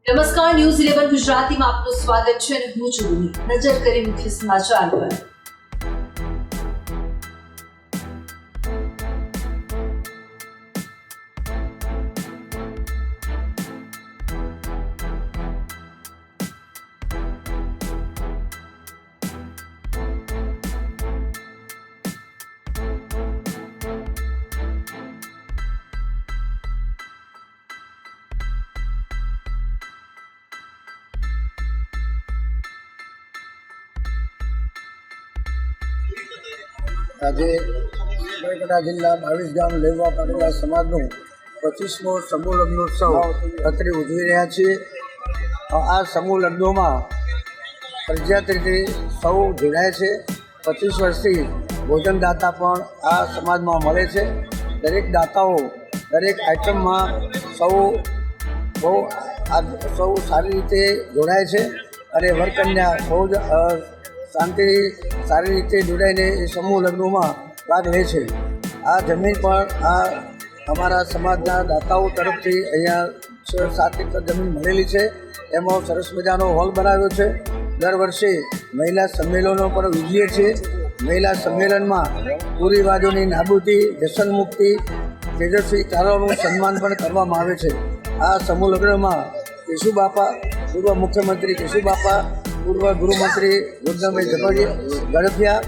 નમસ્કાર, ન્યૂઝ 11 ગુજરાતીમાં આપનું સ્વાગત છે અને હું છું ભૂમિ. નજર કરી મુખ્ય સમાચાર પર. આજે બનાસકાંઠા જિલ્લા 22 ગામ લેવા પાટીદાર સમાજનું 25મો સમૂહ લગ્નોત્સવ અત્રે ઉજવી રહ્યા છીએ. આ સમૂહ લગ્નોમાં ફરજિયાત રીતે સૌ જોડાય છે. 25 વર્ષથી ભોજનદાતા પણ આ સમાજમાં મળે છે. દરેક દાતાઓ દરેક આઇટમમાં સૌ સારી રીતે જોડાય છે અને વરકન્યા બહુ જ શાંતિ સારી રીતે જોડાઈને એ સમૂહ લગ્નોમાં ભાગ લે છે. આ જમીન પણ આ અમારા સમાજના દાતાઓ તરફથી અહીંયા 6-7 એકર જમીન મળેલી છે. એમાં સરસ મજાનો હોલ બનાવ્યો છે. દર વર્ષે મહિલા સંમેલનો પણ યોજીએ છીએ. મહિલા સંમેલનમાં કુરિવાજોની નાબૂદી, વ્યસન મુક્તિ, તેજસ્વી કાર્યોનું સન્માન પણ કરવામાં આવે છે. આ સમૂહ લગ્નમાં કેશુબાપા, પૂર્વ મુખ્યમંત્રી કેશુબાપા, પૂર્વ ગૃહમંત્રી ગોરધનભાઈ ઝડફિયા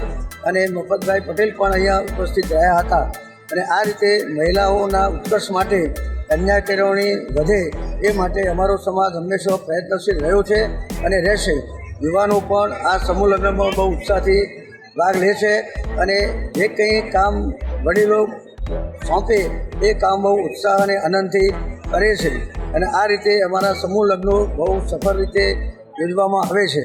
અને મફતભાઈ પટેલ પણ અહીંયા ઉપસ્થિત રહ્યા હતા. અને આ રીતે મહિલાઓના ઉત્કર્ષ માટે કન્યા કેળવણી વધે એ માટે અમારો સમાજ હંમેશા પ્રયત્નશીલ રહ્યો છે અને રહેશે. યુવાનો પણ આ સમૂહ લગ્નમાં બહુ ઉત્સાહથી ભાગ લે છે અને જે કંઈ કામ વડીલો સોંપે એ કામ બહુ ઉત્સાહ અને આનંદથી કરે છે. અને આ રીતે અમારા સમૂહ લગ્નો બહુ સફળ રીતે યોજવામાં આવે છે.